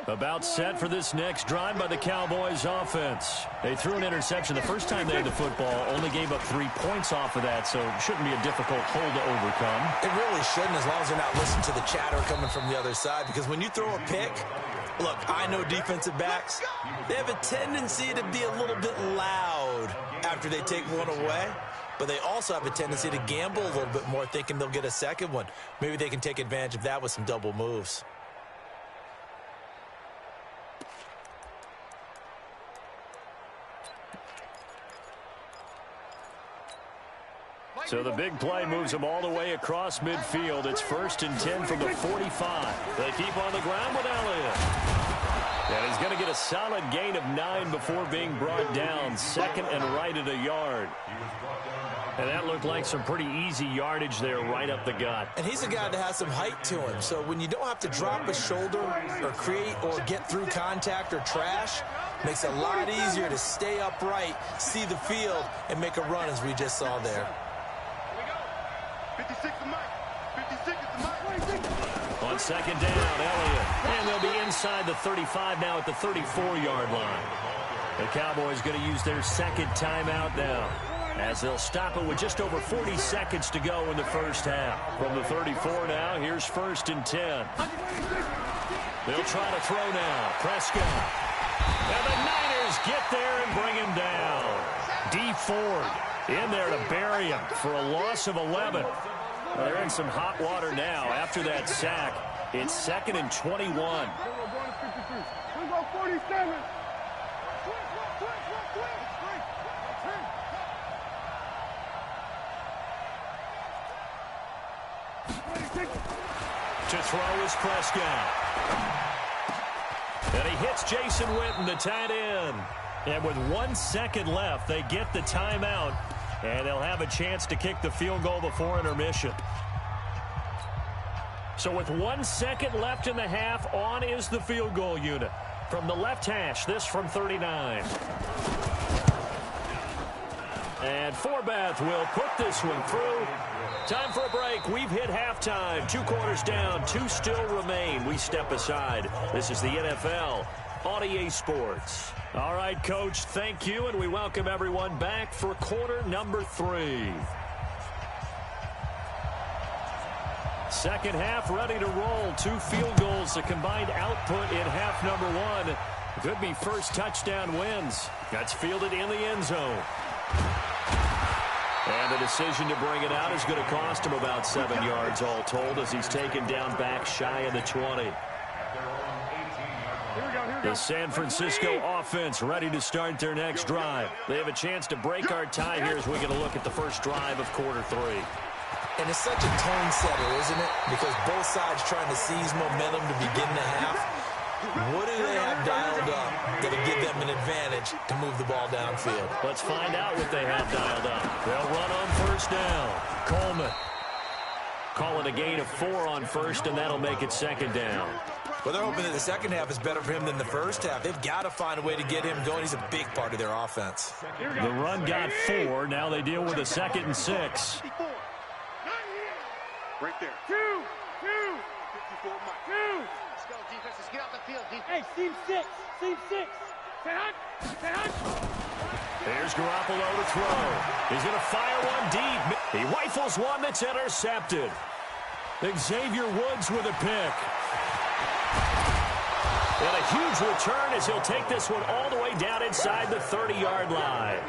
About set for this next drive by the Cowboys offense. They threw an interception the first time they had the football, only gave up 3 points off of that, so it shouldn't be a difficult hole to overcome. It really shouldn't, as long as they're not listening to the chatter coming from the other side, because when you throw a pick, look, I know defensive backs, they have a tendency to be a little bit loud after they take one away, but they also have a tendency to gamble a little bit more, thinking they'll get a second one. Maybe they can take advantage of that with some double moves. So the big play moves them all the way across midfield. It's 1st and 10 from the 45. They keep on the ground with Elliott. And he's going to get a solid gain of 9 before being brought down. 2nd and right at a yard. And that looked like some pretty easy yardage there right up the gut. And he's a guy that has some height to him. So when you don't have to drop a shoulder or create or get through contact or trash, makes it a lot easier to stay upright, see the field, and make a run as we just saw there. 56 is Mike. 56 is Mike. On 2nd down, Elliott. And they'll be inside the 35 now at the 34-yard line. The Cowboys going to use their 2nd timeout now, as they'll stop it with just over 40 seconds to go in the first half. From the 34 now, here's 1st and 10. They'll try to throw now. Prescott. And the Niners get there and bring him down. D. Ford in there to bury him for a loss of 11. Well, they're in some hot water now after that sack. It's 2nd and 21. We go 47. To throw is Prescott. And he hits Jason Witten, the tight end. And with 1 second left, they get the timeout. And they'll have a chance to kick the field goal before intermission. So with 1 second left in the half, on is the field goal unit. From the left hash, this from 39. And Forbath will put this one through. Time for a break. We've hit halftime. 2 quarters down. 2 still remain. We step aside. This is the NFL on EA Sports. All right, Coach, thank you, and we welcome everyone back for quarter number 3. Second half ready to roll. 2 field goals, the combined output in half number 1. Could be first touchdown wins. That's fielded in the end zone. And the decision to bring it out is going to cost him about 7 yards all told, as he's taken down back shy of the 20. The San Francisco offense ready to start their next drive. They have a chance to break our tie here as we get a look at the first drive of quarter 3. And it's such a tone setter, isn't it? Because both sides trying to seize momentum to begin the half. What do they have dialed up that'll give them an advantage to move the ball downfield? Let's find out what they have dialed up. They'll run on first down. Coleman calling a gain of 4 on first, and that'll make it 2nd down. Well, they're hoping that the second half is better for him than the first half. They've got to find a way to get him going. He's a big part of their offense. The run got 4. Now they deal with a 2nd and 6. Right there. 2. 54 Mike. 2. Let's go, defense. Let's get out the field, defense. Hey, team 6. Team 6. Here's Garoppolo to throw. He's going to fire one deep. He rifles one that's intercepted. Xavier Woods with a pick. And a huge return as he'll take this one all the way down inside the 30-yard line.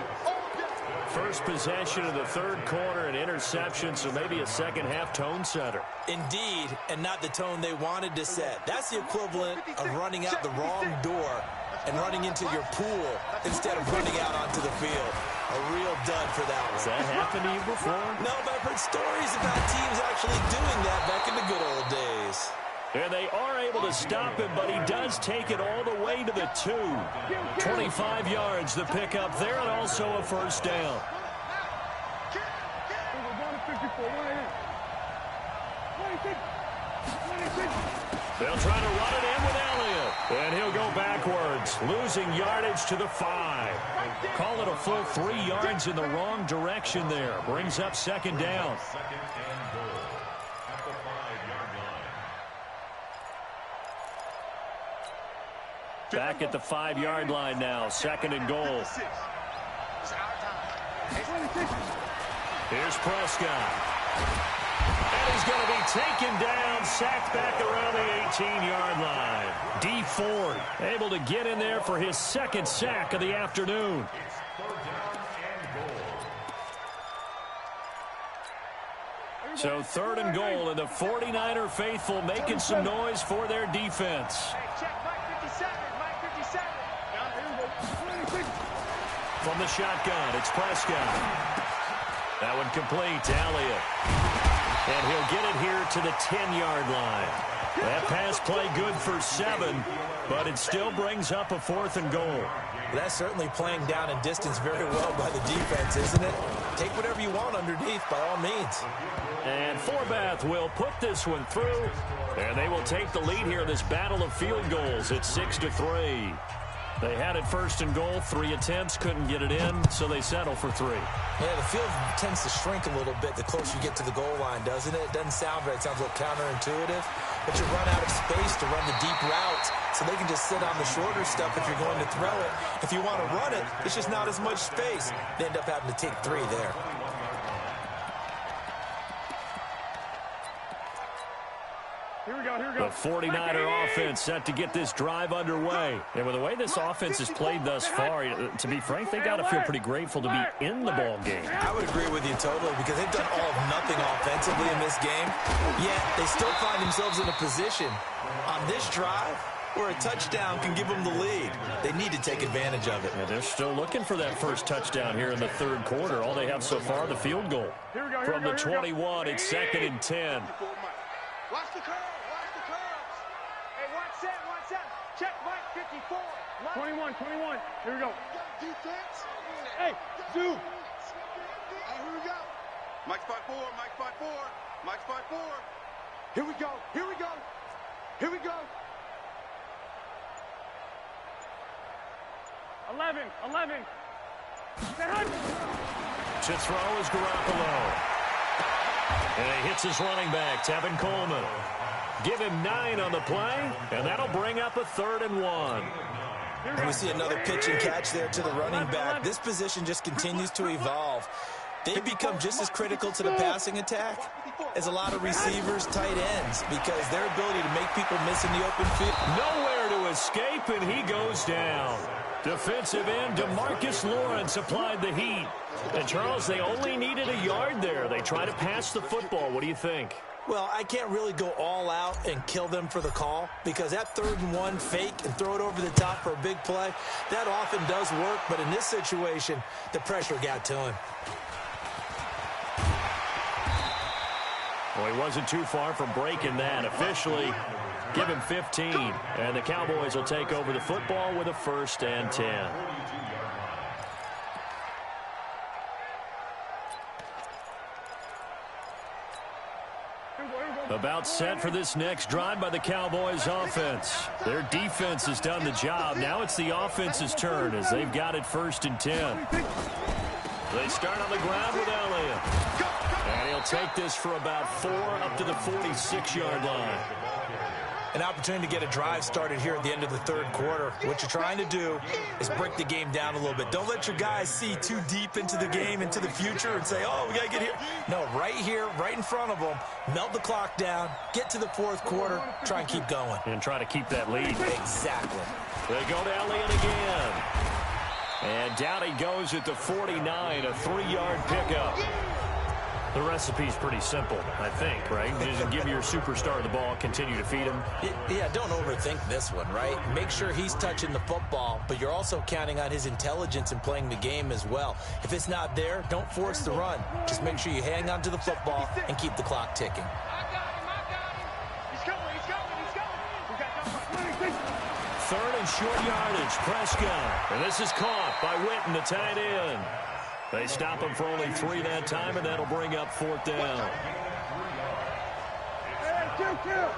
first possession of the third quarter, an interception, so maybe a second-half tone setter. Indeed, and not the tone they wanted to set. That's the equivalent of running out the wrong door and running into your pool instead of running out onto the field. A real dud for that one. Has that happened to you before? No, but I've heard stories about teams actually doing that back in the good old days. And they are able to stop him, but he does take it all the way to the 2. 25 yards the pickup there, and also a first down. They'll try to run it in with Elliott. And he'll go backwards, losing yardage to the 5. Call it a full 3 yards in the wrong direction there. Brings up second down. Second and goal at the 5-yard line. Back at the 5-yard line now, second and goal. Here's Prescott. And he's going to be taken down, sacked back around the 18-yard line. D Ford able to get in there for his second sack of the afternoon. It's third down and goal. So third and goal, and the 49er faithful making some noise for their defense. Check Mike 57, Mike 57. From the shotgun, it's Prescott. That one complete to Elliott. And he'll get it here to the 10-yard line. That pass play good for 7, but it still brings up a 4th and goal. That's certainly playing down in distance very well by the defense, isn't it? Take whatever you want underneath, by all means. And Forbath will put this one through, and they will take the lead here in this battle of field goals at 6-3. They had it first and goal, 3 attempts, couldn't get it in, so they settle for 3. Yeah, the field tends to shrink a little bit the closer you get to the goal line, doesn't it? It doesn't sound right. It sounds a little counterintuitive. But you run out of space to run the deep routes, so they can just sit on the shorter stuff if you're going to throw it. If you want to run it, it's just not as much space. They end up having to take 3 there. Here we go, here we go. The 49er offense set to get this drive underway. And with the way this offense has played thus far, to be frank, they got to feel pretty grateful to be in the ball game. I would agree with you totally, because they've done all of nothing offensively in this game, yet they still find themselves in a position on this drive where a touchdown can give them the lead. They need to take advantage of it. Yeah, they're still looking for that first touchdown here in the third quarter. All they have so far, the field goal. From the 21, it's 2nd and 10. Watch the curve, watch the curves. Hey, watch that. Check Mike 54. 21. Here we go. Defense. Hey, dude. Here we go. Mike's 5-4. Mike's 5-4. Here we go. 11. To throw is Garoppolo. And he hits his running back, Tevin Coleman. Give him 9 on the play, and that'll bring up a 3rd and 1. And we see another pitch and catch there to the running back. This position just continues to evolve. They become just as critical to the passing attack as a lot of receivers, tight ends, because their ability to make people miss in the open field. Nowhere to escape, and he goes down. Defensive end DeMarcus Lawrence applied the heat. And, Charles, they only needed a yard there. They try to pass the football. What do you think? Well, I can't really go all out and kill them for the call, because that 3rd and 1 fake and throw it over the top for a big play, that often does work. But in this situation, the pressure got to him. Well, he wasn't too far from breaking that. Officially, give him 15. And the Cowboys will take over the football with a 1st and 10. About set for this next drive by the Cowboys offense. Their defense has done the job. Now it's the offense's turn as they've got it 1st and 10. They start on the ground with Elliott. And he'll take this for about 4 up to the 46-yard line. An opportunity to get a drive started here at the end of the third quarter. What you're trying to do is break the game down a little bit. Don't let your guys see too deep into the game, into the future, and say, oh, we got to get here. No, right here, right in front of them, melt the clock down, get to the fourth quarter, try and keep going. And try to keep that lead. Exactly. They go to Elliott again. And down he goes at the 49, a 3-yard pickup. The recipe's pretty simple, I think, right? Just give your superstar the ball, continue to feed him. Yeah, don't overthink this one, right? Make sure he's touching the football, but you're also counting on his intelligence in playing the game as well. If it's not there, don't force the run. Just make sure you hang on to the football and keep the clock ticking. I got him. He's coming. We got 3rd and short yardage, Prescott. And this is caught by Witten, the tight end. They stop him for only 3 that time, and that'll bring up 4th down. Kill.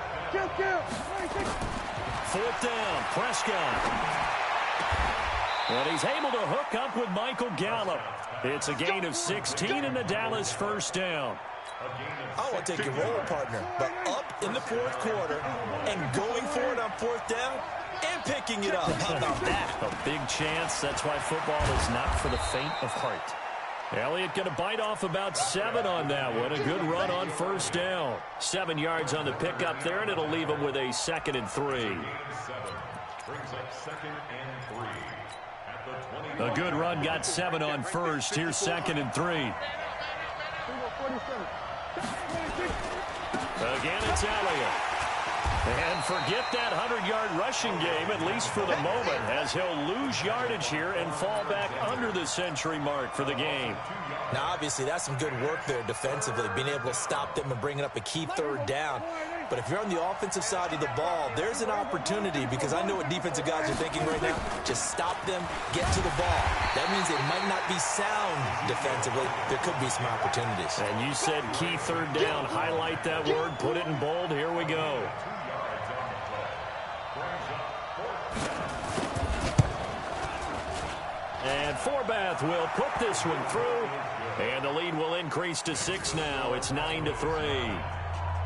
4th down, Prescott. And he's able to hook up with Michael Gallup. It's a gain of 16 and the Dallas 1st down. I want to take your role, partner, but up in the 4th quarter and going for it on 4th down and picking it up. How about that? A big chance. That's why football is not for the faint of heart. Elliott going to bite off about 7 on that one. A good run on 1st down. 7 yards on the pickup there, and it'll leave him with a 2nd and 3. Brings up 2nd and 3 at the 20. A good run got 7 on 1st. Here's 2nd and 3. Again, it's Elliott. And forget that 100-yard rushing game, at least for the moment, as he'll lose yardage here and fall back under the century mark for the game. Now, obviously, that's some good work there defensively, being able to stop them and bringing up a key 3rd down. But if you're on the offensive side of the ball, there's an opportunity, because I know what defensive guys are thinking right now. Just stop them, get to the ball. That means they might not be sound defensively. There could be some opportunities. And you said key 3rd down. Highlight that word, put it in bold. Here we go. And Forbath will put this one through, and the lead will increase to 6 now. It's 9-3.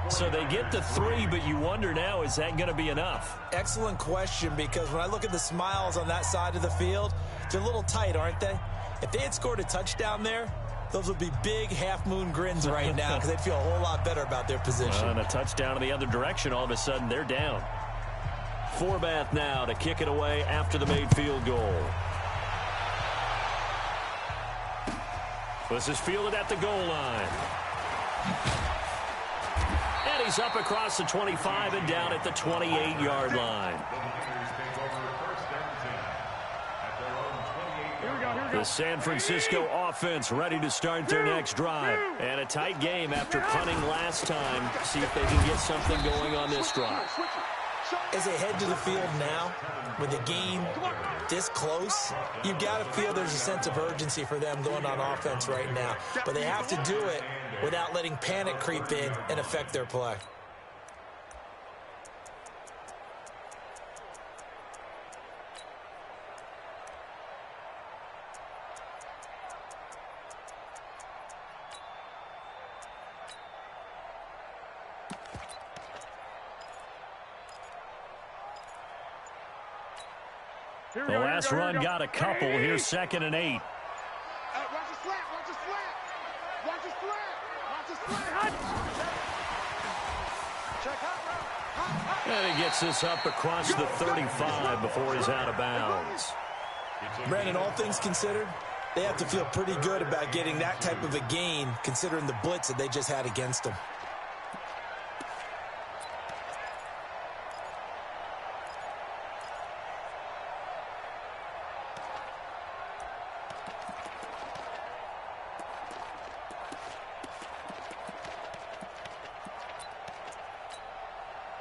So they get to 3, but you wonder now, is that going to be enough? Excellent question, because when I look at the smiles on that side of the field, they're a little tight, aren't they? If they had scored a touchdown there, those would be big half-moon grins right now, because they'd feel a whole lot better about their position. And a touchdown in the other direction, all of a sudden they're down. Forbath now to kick it away after the made field goal. This is fielded at the goal line. And he's up across the 25 and down at the 28-yard line. The San Francisco offense ready to start their next drive. And a tight game after punting last time. See if they can get something going on this drive. As they head to the field now, with the game this close, you've got to feel there's a sense of urgency for them going on offense right now. But they have to do it without letting panic creep in and affect their play. The last run got a couple. Here's 2nd and 8. Watch the slant. Watch the slant. Check out. And he gets this up across the 35 before he's out of bounds. Brandon, all things considered, they have to feel pretty good about getting that type of a gain, considering the blitz that they just had against them.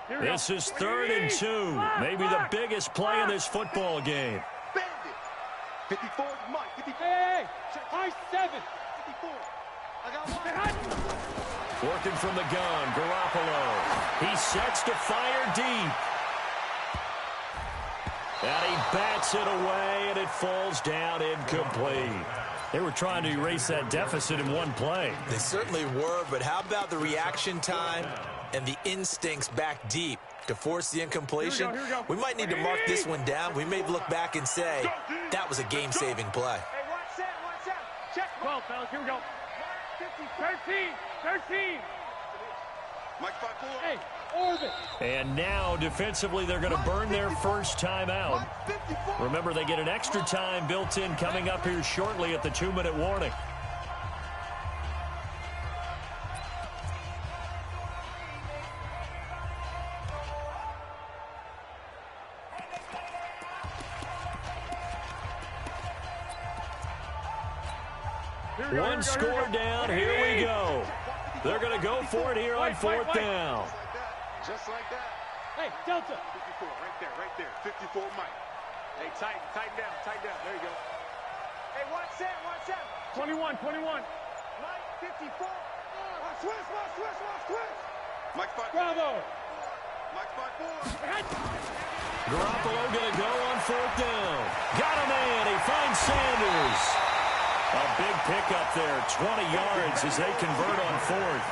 This is 3rd and 2. Maybe the biggest play in this football game. 54 is Mike. 54. Hey, I 7. 54. I got one. Working from the gun, Garoppolo. He sets to fire deep. And he bats it away, and it falls down incomplete. They were trying to erase that deficit in one play. They certainly were, but how about the reaction time and the instincts back deep to force the incompletion? Here we go. We might need to mark this one down. We may look back and say that was a game-saving play. Hey, watch that. Check. 12, fellas. Here we go. 13. Mike 5-4. Hey, And now, defensively, they're going to burn their first timeout. Remember, they get an extra time built in coming up here shortly at the 2-minute warning. One score down. Here we go. They're going to go for it here on fourth down. Just like that. Hey, Delta. 54, right there. 54, Mike. Hey, tighten down. There you go. Hey, watch that. 21. Mike, 54. Watch switch. Mike, spot. Bravo. Mike, spot 4. Garoppolo going to go on fourth down. Got a man. He finds Sanders. A big pickup there, 20 yards as they convert on fourth.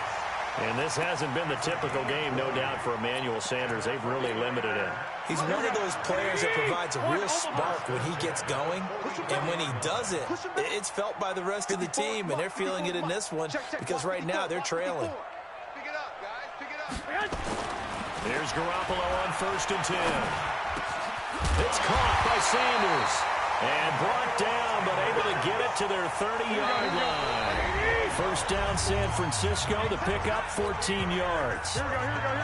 And this hasn't been the typical game, no doubt, for Emmanuel Sanders. They've really limited him. He's one of those players that provides a real spark when he gets going. And when he does it, it's felt by the rest of the team, and they're feeling it in this one because right now they're trailing. Pick it up, guys. Pick it up. There's Garoppolo on 1st and 10. It's caught by Sanders. And brought down, but able to get it to their 30-yard line. First down, San Francisco. The pickup, 14 yards.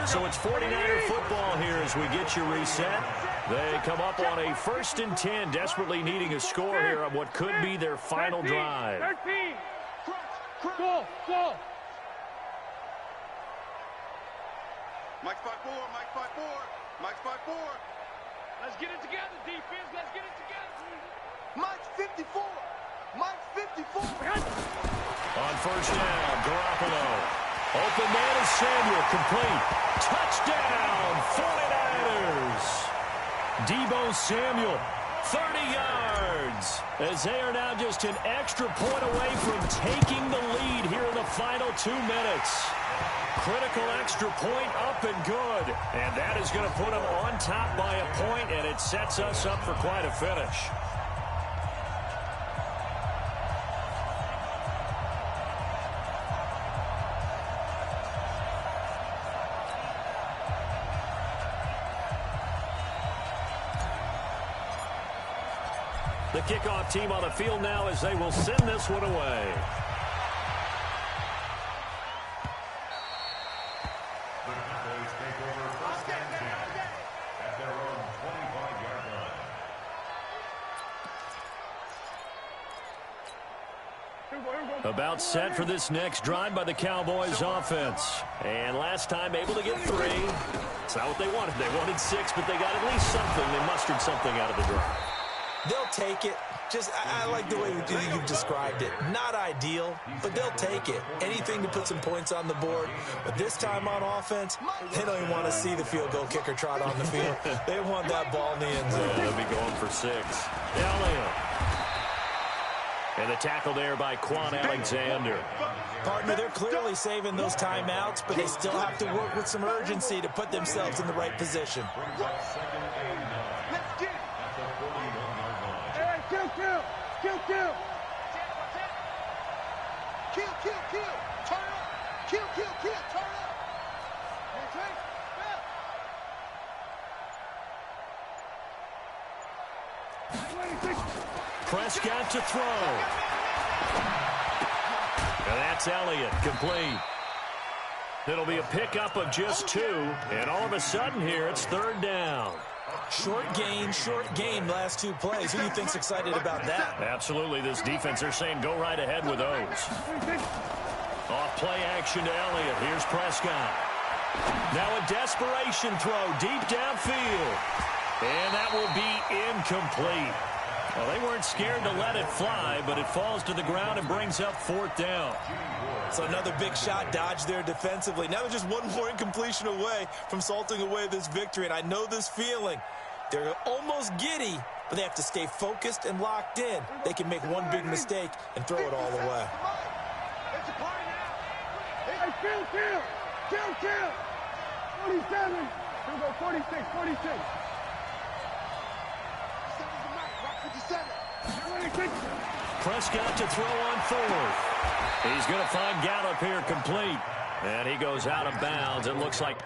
So it's 49er football here as we get you reset. They come up on a 1st and 10, desperately needing a score here on what could be their final drive. 13. Go. Mike, spot 4. Let's get it together, defense. Let's get it together. Mike, 54. On first down, Garoppolo. Open man is Samuel, complete. Touchdown, 49ers. Deebo Samuel, 30 yards. As they are now just an extra point away from taking the lead here in the final 2 minutes. Critical extra point up and good. And that is going to put them on top by a point, and it sets us up for quite a finish. The kickoff team on the field now as they will send this one away. The Cowboys take over 1st and 10 at their own 25-yard line. About set for this next drive by the Cowboys offense. And last time able to get 3. It's not what they wanted. They wanted 6, but they got at least something. They mustered something out of the drive. They'll take it. I like the way you've described it. Not ideal, but they'll take it. Anything to put some points on the board. But this time on offense, they don't even want to see the field goal kicker trot on the field. They want that ball in the end zone. They'll be going for 6. Elliott. And the tackle there by Quan Alexander. Partner, they're clearly saving those timeouts, but they still have to work with some urgency to put themselves in the right position. Kill. Turn up. Kill. Turn up. Prescott to throw. And that's Elliott, complete. It'll be a pickup of just 2, and all of a sudden here it's 3rd down. Short gain, last 2 plays. Who do you think's excited about that? Absolutely, this defense, they're saying go right ahead with those. Off play action to Elliott. Here's Prescott. Now a desperation throw deep downfield. And that will be incomplete. Well, they weren't scared to let it fly, but it falls to the ground and brings up 4th down. So another big shot dodged there defensively. Now they're just one more incompletion away from salting away this victory, and I know this feeling. They're almost giddy, but they have to stay focused and locked in. They can make one big mistake and throw it all away. It's a party now. Hey, kill. 47. Here we go, 46. Prescott to throw on 4th. He's going to find Gallup here complete. And he goes out of bounds. It looks like